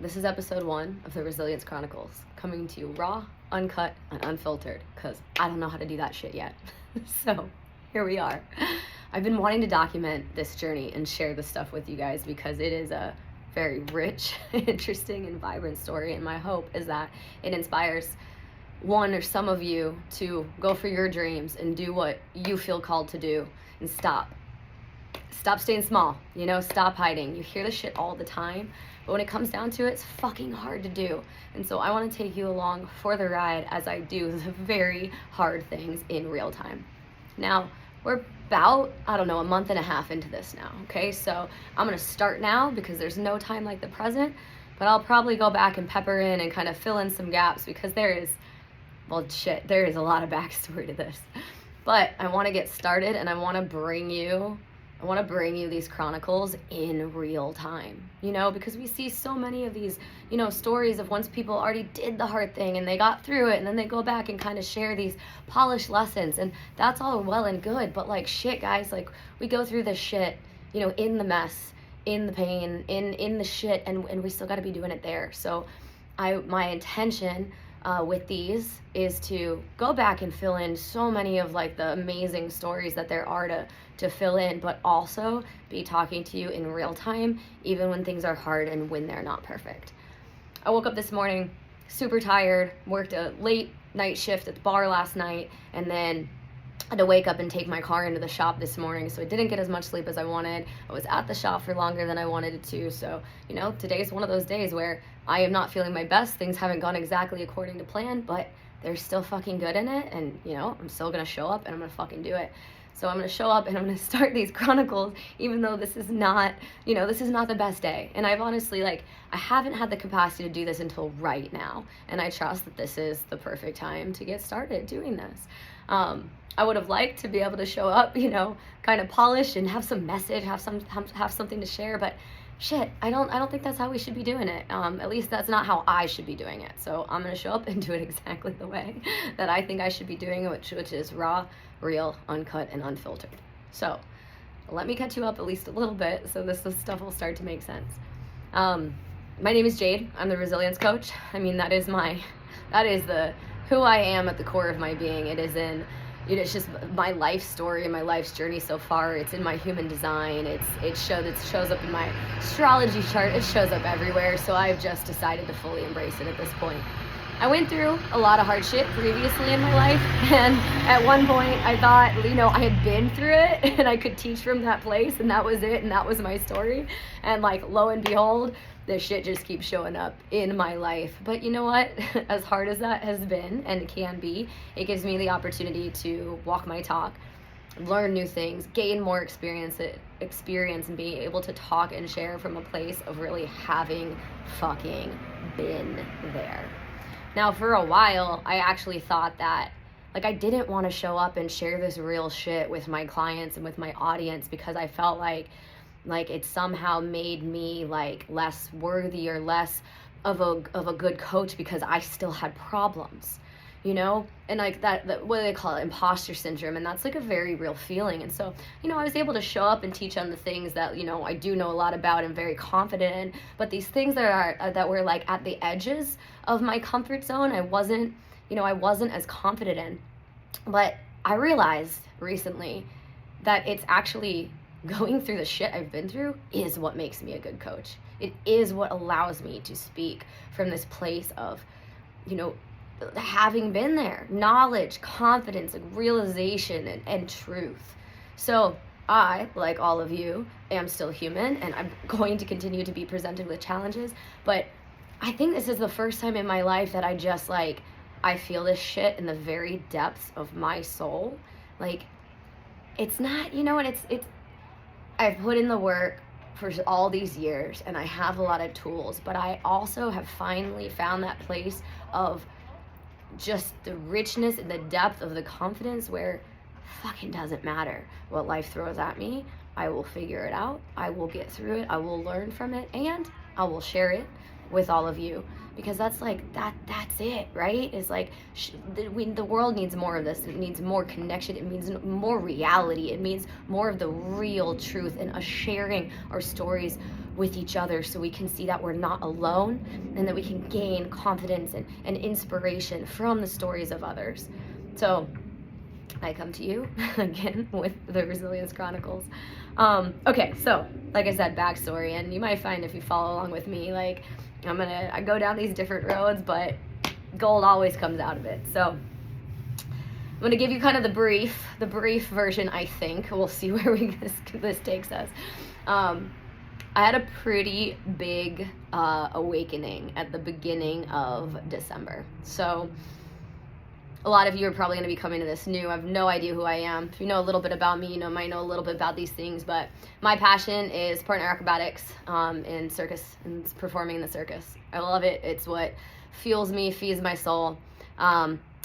This is episode 1 of the Resilience Chronicles, coming to you raw, uncut, and unfiltered, because I don't know how to do that shit yet. So, here we are. I've been wanting to document this journey and share this stuff with you guys because it is a very rich, interesting, and vibrant story, and my hope is that it inspires one or some of you to go for your dreams and do what you feel called to do and stop staying small, stop hiding. You hear this shit all the time, but when it comes down to it, it's fucking hard to do. And so I want to take you along for the ride as I do the very hard things in real time. Now, we're about, a month and a half into this now, okay? So I'm going to start now because there's no time like the present, but I'll probably go back and pepper in and kind of fill in some gaps because there is a lot of backstory to this. But I want to get started and I want to bring you these chronicles in real time, because we see so many of these, stories of once people already did the hard thing and they got through it and then they go back and kind of share these polished lessons, and that's all well and good, but like shit, guys, like we go through this shit, in the mess, in the pain, in the shit, and we still got to be doing it there. So my intention with these is to go back and fill in so many of like the amazing stories that there are to fill in, but also be talking to you in real time, even when things are hard and when they're not perfect. I woke up this morning super tired, worked a late night shift at the bar last night, and then I had to wake up and take my car into the shop this morning, so I didn't get as much sleep as I wanted. I was at the shop for longer than I wanted it to, so, today's one of those days where I am not feeling my best. Things haven't gone exactly according to plan, but there's still fucking good in it, and, I'm still gonna show up and I'm gonna fucking do it. So I'm gonna show up and I'm gonna start these chronicles, even though this is not, this is not the best day. And I've honestly, I haven't had the capacity to do this until right now, and I trust that this is the perfect time to get started doing this. I would have liked to be able to show up, kind of polished and have some message, have something to share, but shit, I don't think that's how we should be doing it. At least that's not how I should be doing it. So I'm gonna show up and do it exactly the way that I think I should be doing it, which is raw, real, uncut, and unfiltered. So let me catch you up at least a little bit so this stuff will start to make sense. My name is Jade. I'm the resilience coach. That is who I am at the core of my being. It's just my life story and my life's journey so far. It's in my human design. It shows up in my astrology chart. It shows up everywhere. So I've just decided to fully embrace it at this point. I went through a lot of hard shit previously in my life, and at one point I thought, I had been through it and I could teach from that place, and that was it, and that was my story. And lo and behold, this shit just keeps showing up in my life. But you know what? As hard as that has been and can be, it gives me the opportunity to walk my talk, learn new things, gain more experience and be able to talk and share from a place of really having fucking been there. Now, for a while, I actually thought that I didn't want to show up and share this real shit with my clients and with my audience because I felt like it somehow made me less worthy or less of a good coach because I still had problems, and that what do they call it, imposter syndrome, and that's a very real feeling. And so I was able to show up and teach on the things that I do know a lot about and very confident in, but these things that were at the edges of my comfort zone, I wasn't as confident in. But I realized recently that it's actually going through the shit I've been through is what makes me a good coach. It is what allows me to speak from this place of, having been there, knowledge, confidence, realization, and truth. So I, like all of you, am still human, and I'm going to continue to be presented with challenges, but I think this is the first time in my life that I just I feel this shit in the very depths of my soul. It's not, it's I've put in the work for all these years and I have a lot of tools, but I also have finally found that place of just the richness and the depth of the confidence where fucking doesn't matter what life throws at me. I will figure it out. I will get through it. I will learn from it, and I will share it with all of you, because that's that's it, right? It's the world needs more of this. It needs more connection. It means more reality. It means more of the real truth and us sharing our stories with each other so we can see that we're not alone and that we can gain confidence and inspiration from the stories of others. So I come to you again with the Resilience Chronicles. Okay, so like I said, backstory, and you might find if you follow along with me, like I go down these different roads, but gold always comes out of it. So I'm going to give you kind of the brief version, I think. We'll see where this takes us. I had a pretty big awakening at the beginning of December. So a lot of you are probably going to be coming to this new. I have no idea who I am. If you know a little bit about me, you might know a little bit about these things, but my passion is partner acrobatics in circus and performing in the circus. I love it. It's what fuels me, feeds my soul.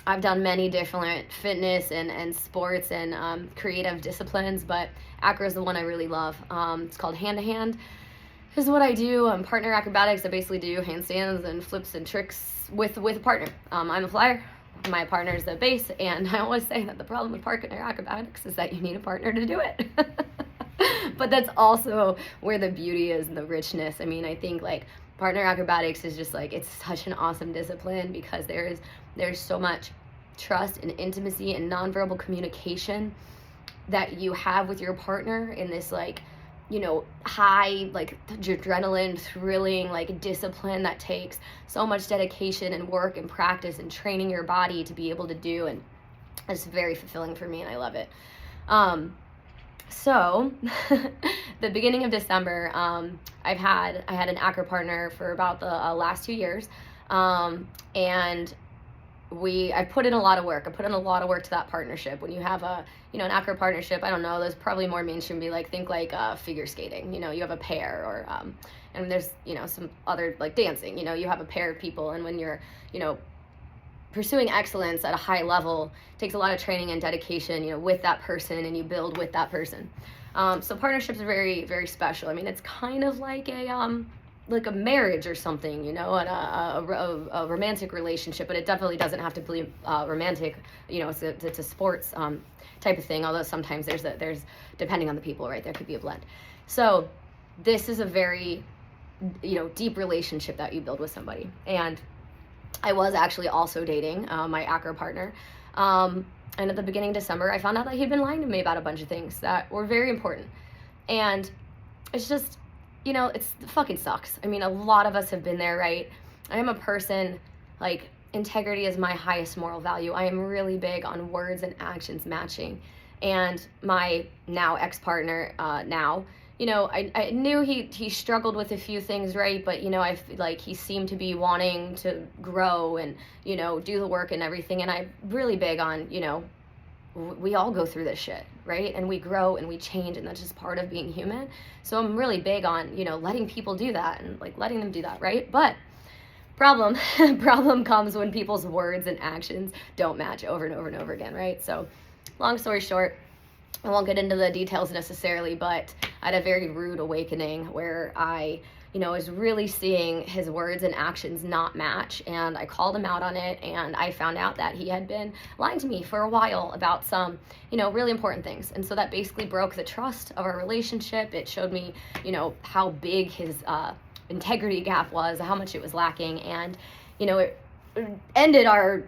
I've done many different fitness and sports and creative disciplines, but acro is the one I really love. It's called hand to hand. This is what I do. Partner acrobatics. I basically do handstands and flips and tricks with a partner. I'm a flyer. My partner is the base, and I always say that the problem with partner acrobatics is that you need a partner to do it. But that's also where the beauty is and the richness. I mean, I think like partner acrobatics is just like, it's such an awesome discipline because there's so much trust and intimacy and nonverbal communication that you have with your partner in this like, you know, high, like adrenaline, thrilling, like discipline that takes so much dedication and work and practice and training your body to be able to do. And it's very fulfilling for me and I love it. So the beginning of December, I had an acro partner for about the last 2 years. And I put in a lot of work. I put in a lot of work to that partnership. When you have an acro partnership, I don't know, there's probably more mainstream, think figure skating. You have a pair or, and there's, some other like dancing, you have a pair of people. And when you're, pursuing excellence at a high level, it takes a lot of training and dedication, with that person, and you build with that person. So partnerships are very, very special. I mean, it's kind of like a marriage or something, and a romantic relationship, but it definitely doesn't have to be romantic. It's a sports type of thing. Although sometimes there's depending on the people, right? There could be a blend. So this is a very, deep relationship that you build with somebody. And I was actually also dating my acro partner. And at the beginning of December, I found out that he'd been lying to me about a bunch of things that were very important. And it's just, it fucking sucks. I mean, a lot of us have been there, right? I am a person, like, integrity is my highest moral value. I am really big on words and actions matching. And my now ex-partner, I knew he struggled with a few things, right? But, I feel like he seemed to be wanting to grow and, do the work and everything. And I'm really big on, we all go through this shit, right? And we grow and we change, and that's just part of being human. So I'm really big on, letting people do that and like letting them do that, right? But problem comes when people's words and actions don't match over and over and over again, right? So long story short, I won't get into the details necessarily, but I had a very rude awakening where I, was really seeing his words and actions not match, and I called him out on it, and I found out that he had been lying to me for a while about some, really important things. And so that basically broke the trust of our relationship. It showed me, how big his integrity gap was, how much it was lacking, and, it ended our,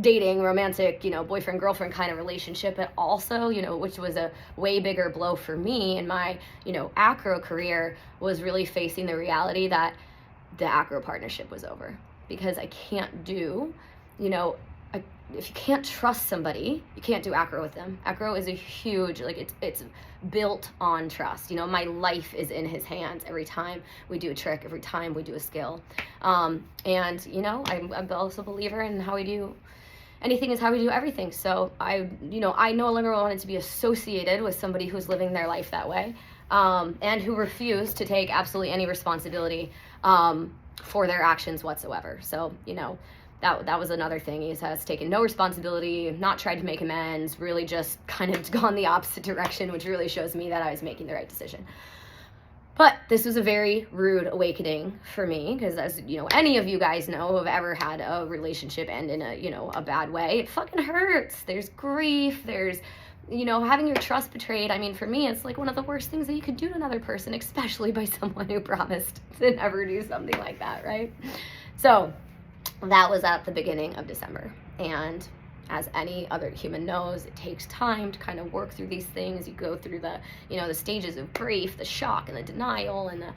dating, romantic, boyfriend, girlfriend kind of relationship, but also, which was a way bigger blow for me in my, acro career, was really facing the reality that the acro partnership was over. Because I can't do, if you can't trust somebody, you can't do acro with them. Acro is a huge, it's built on trust. My life is in his hands every time we do a trick, every time we do a skill. And, I'm also a believer in how we do anything is how we do everything. So I no longer wanted to be associated with somebody who's living their life that way, and who refused to take absolutely any responsibility for their actions whatsoever. So, that was another thing. He has taken no responsibility, not tried to make amends, really just kind of gone the opposite direction, which really shows me that I was making the right decision. But this was a very rude awakening for me, because as any of you guys know who have ever had a relationship end in a bad way, it fucking hurts. There's grief, there's having your trust betrayed, I mean, for me, it's like one of the worst things that you could do to another person, especially by someone who promised to never do something like that, right? So that was at the beginning of December. And as any other human knows, it takes time to kind of work through these things. You go through the, the stages of grief, the shock and the denial and the,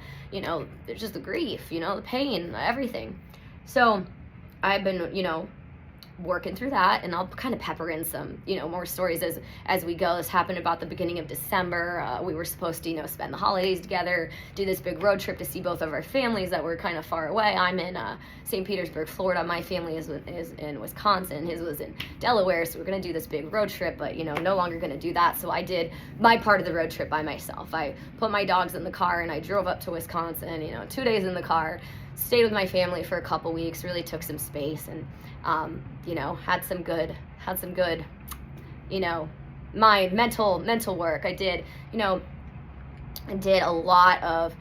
there's just the grief, the pain, everything. So I've been, working through that, and I'll kind of pepper in some, more stories as we go. This happened about the beginning of December. We were supposed to, spend the holidays together, do this big road trip to see both of our families that were kind of far away. I'm in St. Petersburg, Florida. My family is in Wisconsin. His was in Delaware. So we're going to do this big road trip, but, no longer going to do that. So I did my part of the road trip by myself. I put my dogs in the car and I drove up to Wisconsin, 2 days in the car, stayed with my family for a couple weeks, really took some space, and had some good, my mental work. I did a lot of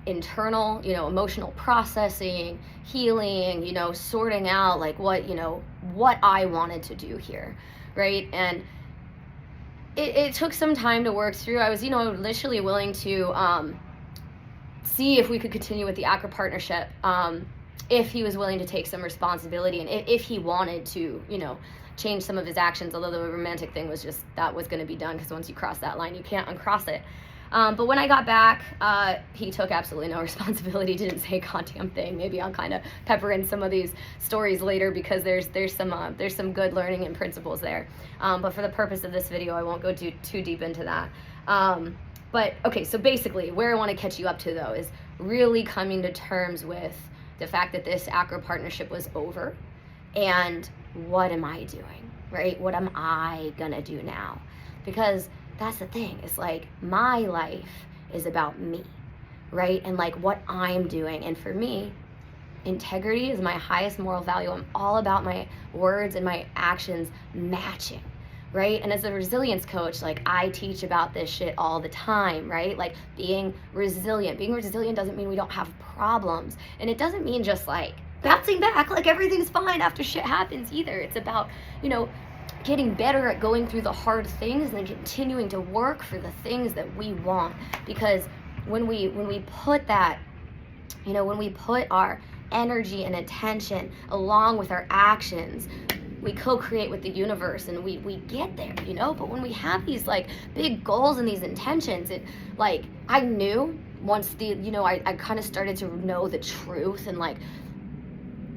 internal, emotional processing, healing, sorting out like what I wanted to do here, right? And it took some time to work through. I was, initially willing to see if we could continue with the Acro partnership, if he was willing to take some responsibility, and if he wanted to, change some of his actions, although the romantic thing was just, that was going to be done, because once you cross that line, you can't uncross it. But when I got back, he took absolutely no responsibility, didn't say a goddamn thing. Maybe I'll kind of pepper in some of these stories later, because there's some good learning and principles there. But for the purpose of this video, I won't go too deep into that. But okay, so basically where I want to catch you up to, though, is really coming to terms with the fact that this Acro partnership was over, and what am I doing, right? What am I gonna do now? Because that's the thing, it's like my life is about me, right? And like what I'm doing. And for me, integrity is my highest moral value. I'm all about my words and my actions matching, right? And as a resilience coach, like I teach about this shit all the time, right? Like being resilient. Being resilient doesn't mean we don't have problems. And it doesn't mean just like bouncing back like everything's fine after shit happens either. It's about, getting better at going through the hard things and then continuing to work for the things that we want. Because when we put that, when we put our energy and attention along with our actions, we co-create with the universe, and we get there, but when we have these like big goals and these intentions, it like, I knew once I kind of started to know the truth, and like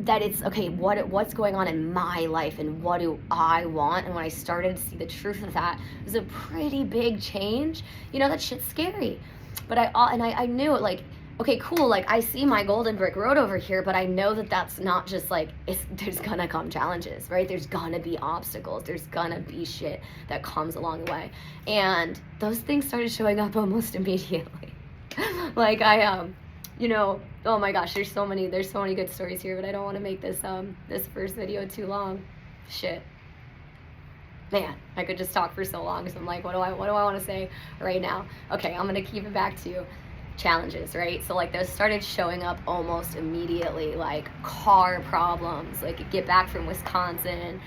that it's okay, what's going on in my life and what do I want. And when I started to see the truth of that, it was a pretty big change. That shit's scary, but I knew it, like, okay, cool, like I see my golden brick road over here, but I know that that's not just like, there's gonna come challenges, right? There's gonna be obstacles, there's gonna be shit that comes along the way. And those things started showing up almost immediately. Like oh my gosh, there's so many good stories here, but I don't want to make this first video too long. Shit. Man, I could just talk for so long, so I'm like, what do I want to say right now? Okay, I'm gonna keep it back to challenges, right? So like those started showing up almost immediately, like car problems, like get back from Wisconsin,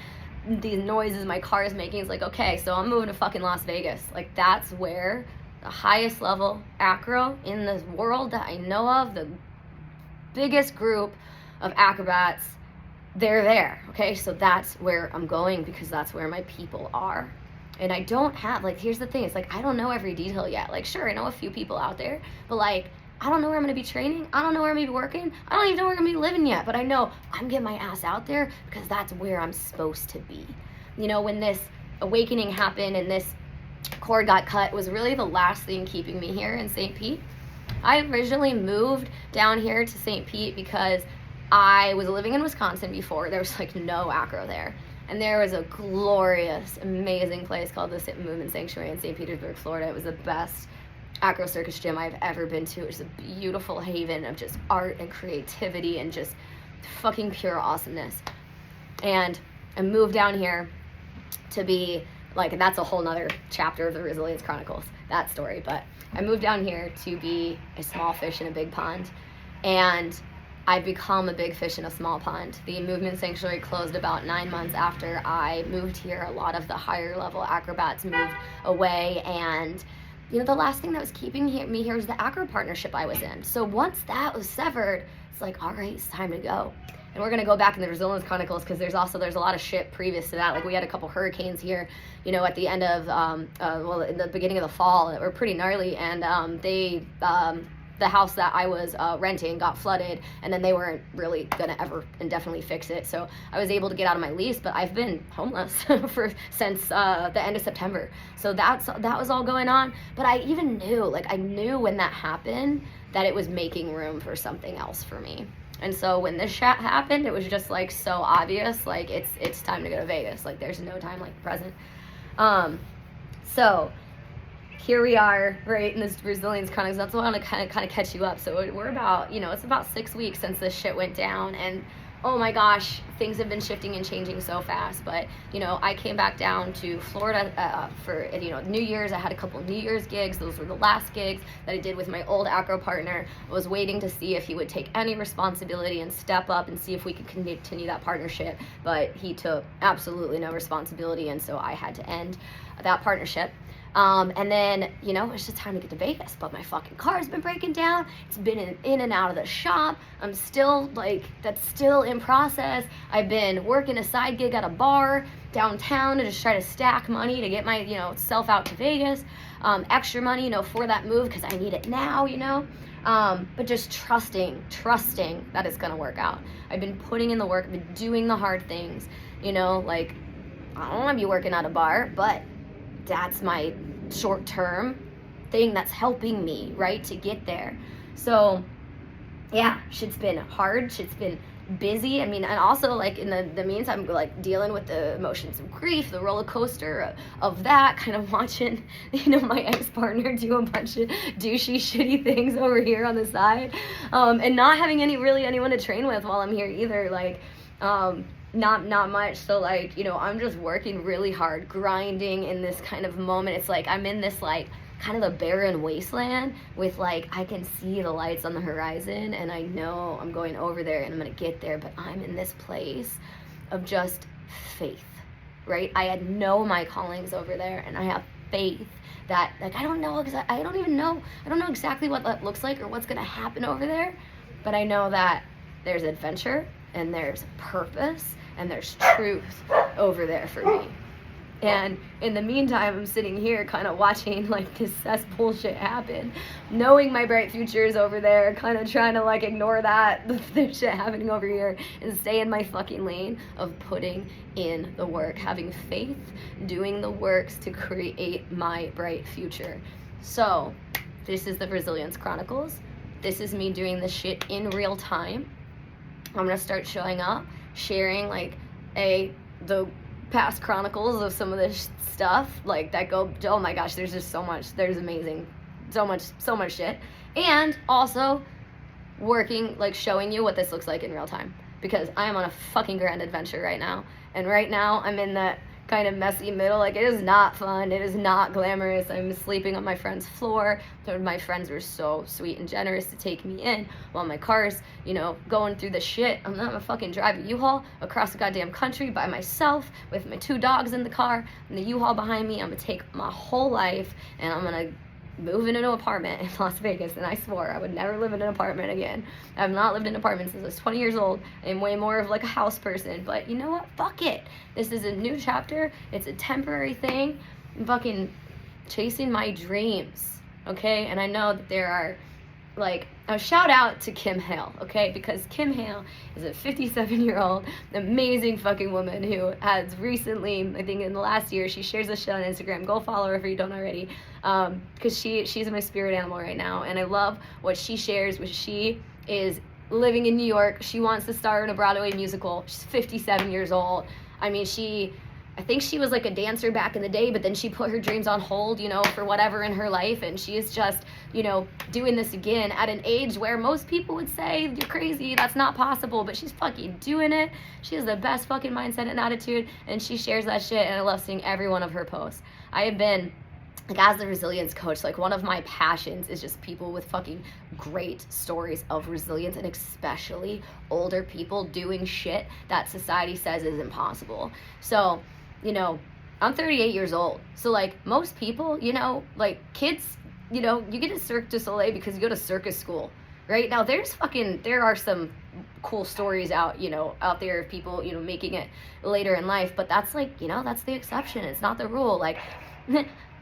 these noises my car is making. It's like, okay, so I'm moving to fucking Las Vegas. Like that's where the highest level acro in this world that I know of, the biggest group of acrobats, they're there. Okay, so that's where I'm going, because that's where my people are. And I don't have, like, here's the thing, it's like I don't know every detail yet. Like, sure, I know a few people out there, but like I don't know where I'm gonna be training, I don't know where I'm gonna be working, I don't even know where I'm gonna be living yet, but I know I'm getting my ass out there because that's where I'm supposed to be. When this awakening happened and this cord got cut, was really the last thing keeping me here in St. Pete. I originally moved down here to St. Pete because I was living in Wisconsin before. There was like no acro there. And there was a glorious, amazing place called the Movement Sanctuary in St. Petersburg, Florida. It was the best acro circus gym I've ever been to. It was a beautiful haven of just art and creativity and just fucking pure awesomeness. And I moved down here to be like, and that's a whole nother chapter of the Resilience Chronicles, that story. But I moved down here to be a small fish in a big pond. And I've become a big fish in a small pond. The movement sanctuary closed about 9 months after I moved here. A lot of the higher level acrobats moved away, and the last thing that was keeping me here was the acro partnership I was in. So once that was severed, it's like, all right, it's time to go. And we're going to go back in the Resilience Chronicles because there's a lot of shit previous to that. Like, we had a couple hurricanes here, at the end of, in the beginning of the fall that were pretty gnarly. And the house that I was renting got flooded, and then they weren't really going to ever indefinitely fix it. So I was able to get out of my lease, but I've been homeless since the end of September. So that was all going on. But I even knew when that happened that it was making room for something else for me. And so when this shit happened, it was just like so obvious, like it's time to go to Vegas. Like, there's no time like the present. So here we are, right, in this Resilience Chronicles. That's what I want to kind of catch you up. So we're about, it's about 6 weeks since this shit went down, and oh my gosh, things have been shifting and changing so fast. But, I came back down to Florida for, New Year's. I had a couple New Year's gigs. Those were the last gigs that I did with my old acro partner. I was waiting to see if he would take any responsibility and step up and see if we could continue that partnership. But he took absolutely no responsibility, and so I had to end that partnership. And then, it's just time to get to Vegas, but my fucking car's been breaking down. It's been in and out of the shop. I'm still, that's still in process. I've been working a side gig at a bar downtown to just try to stack money to get my, self out to Vegas. Extra money, for that move because I need it now, but just trusting that it's going to work out. I've been putting in the work, I've been doing the hard things, I don't want to be working at a bar, but that's my short-term thing that's helping me, right, to get there. So yeah, shit's been hard, shit's been busy. And also in the meantime, dealing with the emotions of grief, the roller coaster of that, kind of watching, my ex-partner do a bunch of douchey, shitty things over here on the side, and not having anyone to train with while I'm here either, not much. So I'm just working really hard, grinding in this kind of moment. It's I'm in this kind of a barren wasteland with I can see the lights on the horizon, and I know I'm going over there and I'm gonna get there, but I'm in this place of just faith, right? I know my callings over there, and I have faith that I don't know exactly what that looks like or what's gonna happen over there, but I know that there's adventure and there's purpose and there's truth over there for me. And in the meantime, I'm sitting here kind of watching this cesspool shit happen, knowing my bright future is over there, kind of trying to ignore that, the shit happening over here, and stay in my fucking lane of putting in the work, having faith, doing the works to create my bright future. So this is the Resilience Chronicles. This is me doing this shit in real time. I'm gonna start showing up, sharing the past chronicles of some of this stuff that go, oh my gosh, there's just so much, there's amazing, so much shit. And also working, showing you what this looks like in real time, because I am on a fucking grand adventure right now. And right now I'm in that kind of messy middle. It is not fun, it is not glamorous. I'm sleeping on my friend's floor. My friends were so sweet and generous to take me in while my car's, going through the shit. I'm not gonna fucking drive a U-Haul across the goddamn country by myself with my 2 dogs in the car and the U-Haul behind me. I'm gonna take my whole life and I'm gonna move into an apartment in Las Vegas, and I swore I would never live in an apartment again. I've not lived in an apartment since I was 20 years old. I'm way more of a house person, but you know what? Fuck it. This is a new chapter. It's a temporary thing. I'm fucking chasing my dreams, okay? And I know that there are, a shout out to Kim Hale, okay? Because Kim Hale is a 57-year-old amazing fucking woman who has recently, I think in the last year, she shares this shit on Instagram. Go follow her if you don't already, because she's my spirit animal right now, and I love what she shares, which she is living in New York. She wants to star in a Broadway musical. She's 57 years old. I think she was a dancer back in the day, but then she put her dreams on hold, for whatever in her life. And she is just, doing this again at an age where most people would say, you're crazy, that's not possible. But she's fucking doing it. She has the best fucking mindset and attitude. And she shares that shit. And I love seeing every one of her posts. I have been like as the resilience coach, like one of my passions is just people with fucking great stories of resilience, and especially older people doing shit that society says is impossible. So, you know, I'm 38 years old. So like most people, you know, like kids, you know, you get a Cirque du Soleil because you go to circus school, right? Now there are some cool stories out, you know, out there of people, you know, making it later in life, but that's like, you know, that's the exception. It's not the rule. Like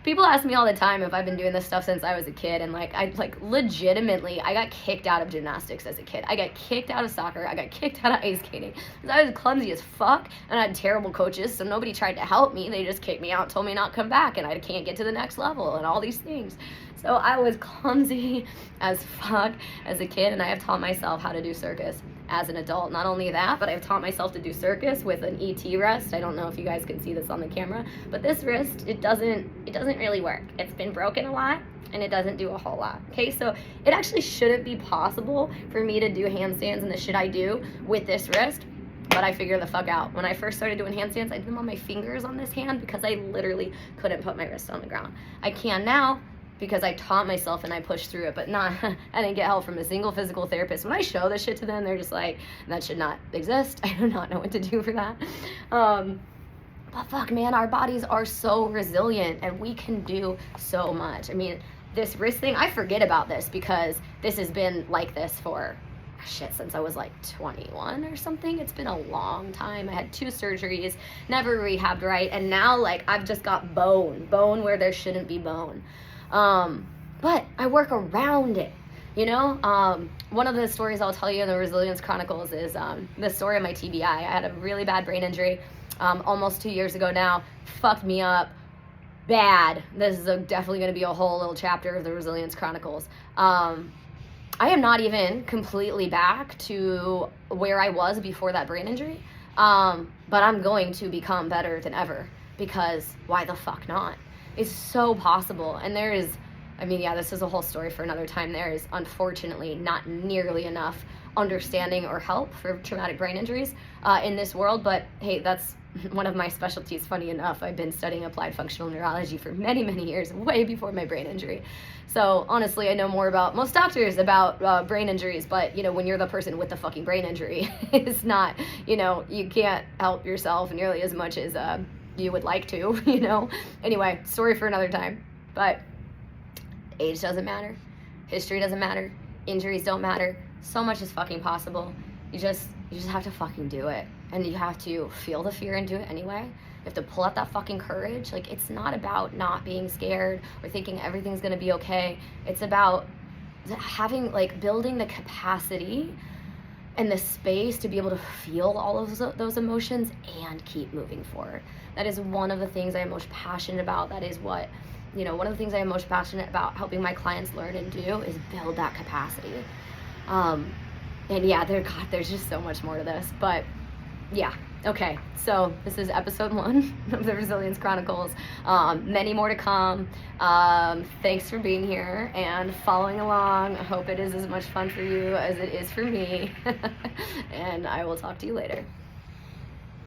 people ask me all the time if I've been doing this stuff since I was a kid, and like I like legitimately I got kicked out of gymnastics as a kid. I got kicked out of soccer. I got kicked out of ice skating because I was clumsy as fuck and I had terrible coaches, so nobody tried to help me. They just kicked me out, told me not to come back, and I can't get to the next level and all these things. So I was clumsy as fuck as a kid, and I have taught myself how to do circus as an adult. Not only that, but I've taught myself to do circus with an ET wrist. I don't know if you guys can see this on the camera, but this wrist, it doesn't really work. It's been broken a lot and it doesn't do a whole lot. Okay, so it actually shouldn't be possible for me to do handstands and the shit I do with this wrist, but I figured the fuck out. When I first started doing handstands, I did them on my fingers on this hand because I literally couldn't put my wrist on the ground. I can now because I taught myself and I pushed through it, but I didn't get help from a single physical therapist. When I show this shit to them, they're just like, that should not exist. I do not know what to do for that. But fuck, man, our bodies are so resilient and we can do so much. I mean, this wrist thing, I forget about this because this has been like this for since I was like 21 or something. It's been a long time. I had 2 surgeries, never rehabbed right, and now like I've just got bone where there shouldn't be bone. But I work around it, you know? One of the stories I'll tell you in the Resilience Chronicles is the story of my TBI. I had a really bad brain injury almost 2 years ago now. Fucked me up bad. This is definitely going to be a whole little chapter of the Resilience Chronicles. I am not even completely back to where I was before that brain injury, but I'm going to become better than ever because why the fuck not? It's so possible. And there is, I mean, yeah, this is a whole story for another time. There is unfortunately not nearly enough understanding or help for traumatic brain injuries in this world, but hey, that's one of my specialties. Funny enough, I've been studying applied functional neurology for many, many years, way before my brain injury. So honestly, I know more about most doctors about brain injuries, but you know, when you're the person with the fucking brain injury, it's not, you know, you can't help yourself nearly as much as you would like to, you know. Anyway, story for another time. But age doesn't matter, history doesn't matter, injuries don't matter. So much is fucking possible. You just have to fucking do it, and you have to feel the fear and do it anyway. You have to pull out that fucking courage. Like, it's not about not being scared or thinking everything's gonna be okay. It's about having, like, building the capacity and the space to be able to feel all of those emotions and keep moving forward. That is one of the things I am most passionate about. That is what, you know, one of the things I am most passionate about helping my clients learn and do is build that capacity. And yeah, there's just so much more to this, but yeah. Okay, so this is episode 1 of the Resilience Chronicles. Many more to come. Thanks for being here and following along. I hope it is as much fun for you as it is for me. And I will talk to you later.